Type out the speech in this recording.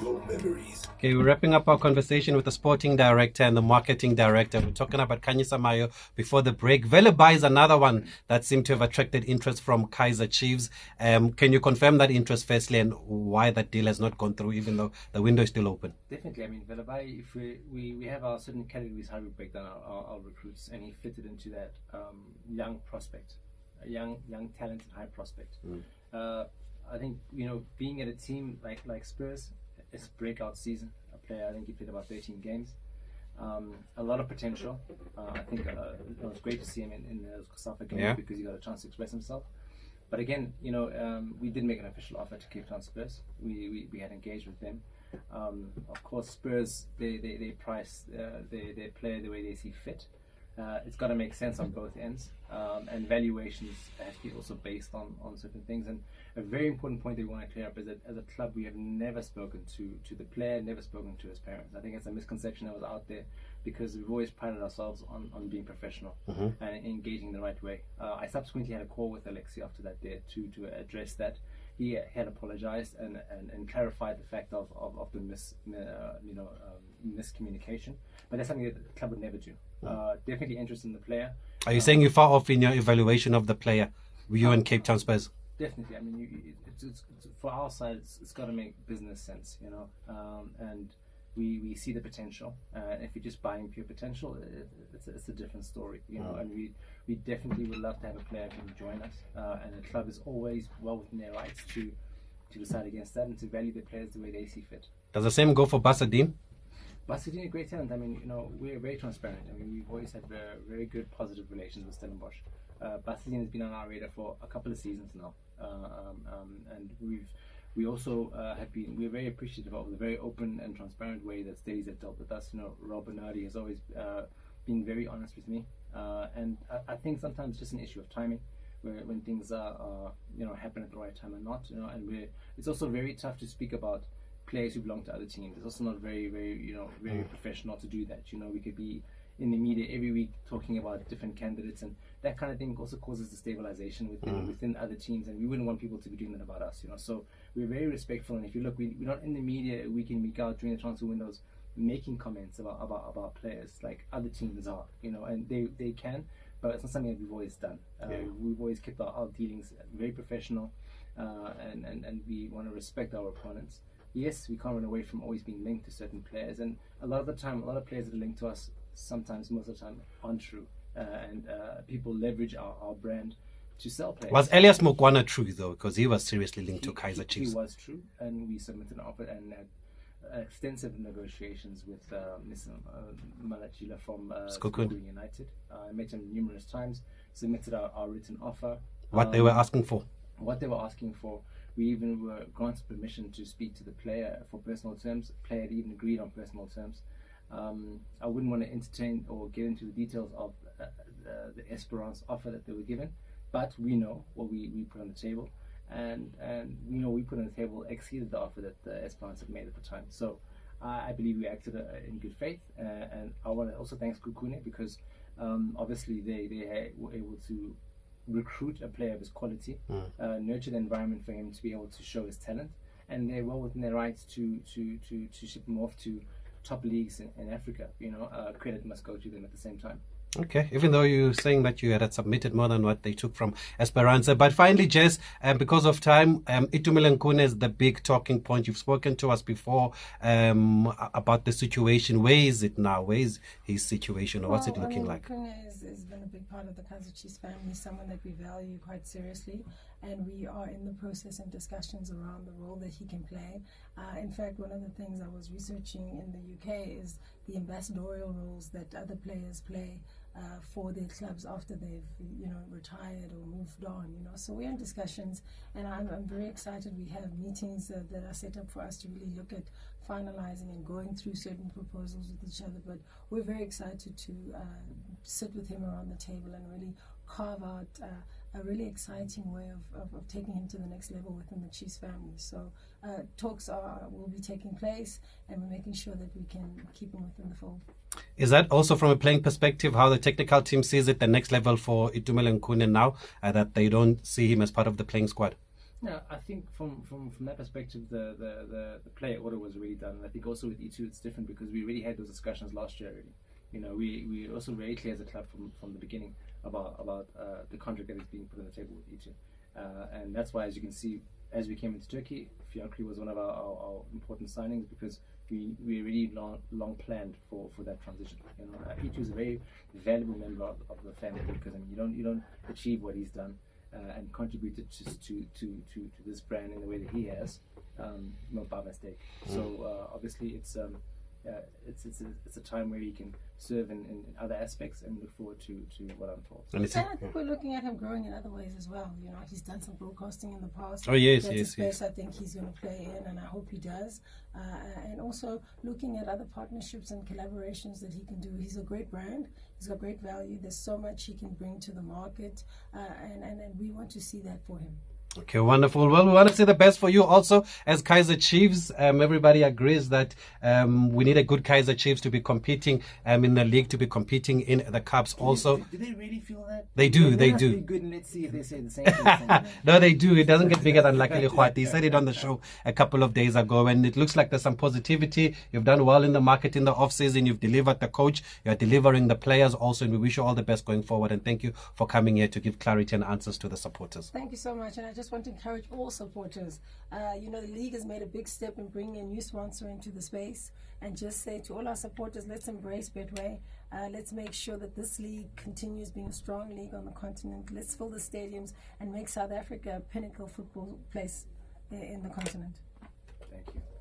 your memories. Okay, we're wrapping up our conversation with the sporting director and the marketing director. We're talking about Khanyisa Mayo before the break. Velebayi is another one that seemed to have attracted interest from Kaizer Chiefs. Can you confirm that interest firstly and why that deal has not gone through even though the window is still open? Definitely. I mean, Velebayi, if we have our certain categories how we break down our recruits, and he fitted into that young prospect, a young talented high prospect. I think, being at a team like Spurs, it's breakout season. A player, I think he played about 13 games. A lot of potential. I think it was great to see him in the Kosafa game because he got a chance to express himself. But again, we did make an official offer to Cape Town Spurs. We had engaged with them. Of course, Spurs they price their player the way they see fit. It's got to make sense on both ends, and valuations have to be also based on certain things. And a very important point that we want to clear up is that as a club we have never spoken to the player, never spoken to his parents. I think it's a misconception that was out there because we've always prided ourselves on being professional and engaging the right way. I subsequently had a call with Alexi after that day to address that. He had apologized and clarified the fact of the miscommunication, but that's something that the club would never do. Definitely interested in the player. Are you saying you're far off in your evaluation of the player, you and Cape Town Spurs? Definitely. I mean, it's for our side, it's got to make business sense, and we see the potential. If you're just buying pure potential, it's a different story, and we definitely would love to have a player who can join us, and the club is always well within their rights to decide against that and to value the players the way they see fit. Does the same go for Basadien? Basadien, a great talent. I mean, we're very transparent. I mean, we've always had very good, positive relations with Stellenbosch. Basadien has been on our radar for a couple of seasons now, and we also we're very appreciative of the very open and transparent way that Steadies have dealt with us. Rob Bernardi has always been very honest with me, and I think sometimes it's just an issue of timing, when things are happen at the right time or not. And it's also very tough to speak about players who belong to other teams. It's also not very very professional to do that. We could be in the media every week talking about different candidates, and that kind of thing also causes destabilization within other teams, and we wouldn't want people to be doing that about us. So we're very respectful, and if you look, we're not in the media week in, week out during the transfer windows making comments about players like other teams are, and they can, but it's not something that we've always done. We've always kept our dealings very professional, and we want to respect our opponents. Yes, we can't run away from always being linked to certain players, and a lot of the time, a lot of players that are linked to us sometimes, most of the time, aren't true, and people leverage our brand to sell players. Was Elias Mokwana true though, because he was seriously linked to Kaizer Chiefs? He was true, and we submitted an offer and had extensive negotiations with Mr. Malachila from Khune United. I met him numerous times, submitted our written offer. What they were asking for? What they were asking for. We even were granted permission to speak to the player for personal terms. The player had even agreed on personal terms. I wouldn't want to entertain or get into the details of the Esperance offer that they were given, but we know what we put on the table, and we know we put on the table exceeded the offer that the Esperance had made at the time. So I believe we acted in good faith, and I want to also thank Khune because obviously they were able to recruit a player of his quality, nurture the environment for him to be able to show his talent, and they're well within their rights to ship him off to top leagues in Africa. Credit must go to them at the same time. Okay, even though you're saying that you had submitted more than what they took from Esperanza. But finally, Jess, because of time, Itumeleng Khune is the big talking point. You've spoken to us before about the situation. Where is it now? Where is his situation, or what's it looking like? Khune has been a big part of the Kaizer Chiefs family, someone that we value quite seriously, and we are in the process and discussions around the role that he can play. In fact, one of the things I was researching in the UK is the ambassadorial roles that other players play for their clubs after they've retired or moved on. So we're in discussions, and I'm very excited. We have meetings that are set up for us to really look at finalizing and going through certain proposals with each other. But we're very excited to sit with him around the table and really carve out a really exciting way of taking him to the next level within the Chiefs family. So talks will be taking place, and we're making sure that we can keep him within the fold. Is that also from a playing perspective how the technical team sees it, the next level for Itumeleng Khune now, that they don't see him as part of the playing squad? Yeah, I think from that perspective, the player order was already done. And I think also with E2 it's different because we already had those discussions last year already. You know, we were also very clear as a club from the beginning about the contract that is being put on the table with E2. And that's why, as you can see, as we came into Turkey, Fiancri was one of our important signings because we really long planned for that transition. You know, E2 is a very valuable member of the family because I mean you don't achieve what he's done and contributed to this brand in the way that he has, not by mistake. So obviously it's a time where he can serve in other aspects and look forward to what unfolds. And I think we're looking at him growing in other ways as well. You know, he's done some broadcasting in the past. Oh yes, That's yes, a space yes. I think he's going to play in, and I hope he does. And also looking at other partnerships and collaborations that he can do. He's a great brand. He's got great value. There's so much he can bring to the market, and we want to see that for him. Okay, wonderful. Well, we want to say the best for you also as Kaizer Chiefs. Everybody agrees that we need a good Kaizer Chiefs to be competing in the league, to be competing in the cups also. Do they really feel that? They do, they must do. Be good, and let's see if they say the same thing. No, they do. It doesn't get bigger than Luckily Khwati. He said it on the show a couple of days ago, and it looks like there's some positivity. You've done well in the market in the off-season. You've delivered the coach. You're delivering the players also, and we wish you all the best going forward. And thank you for coming here to give clarity and answers to the supporters. Thank you so much, and I just want to encourage all supporters. You know, the league has made a big step in bringing a new sponsor into the space, and just say to all our supporters, let's embrace Betway. Let's make sure that this league continues being a strong league on the continent. Let's fill the stadiums and make South Africa a pinnacle football place in the continent. Thank you.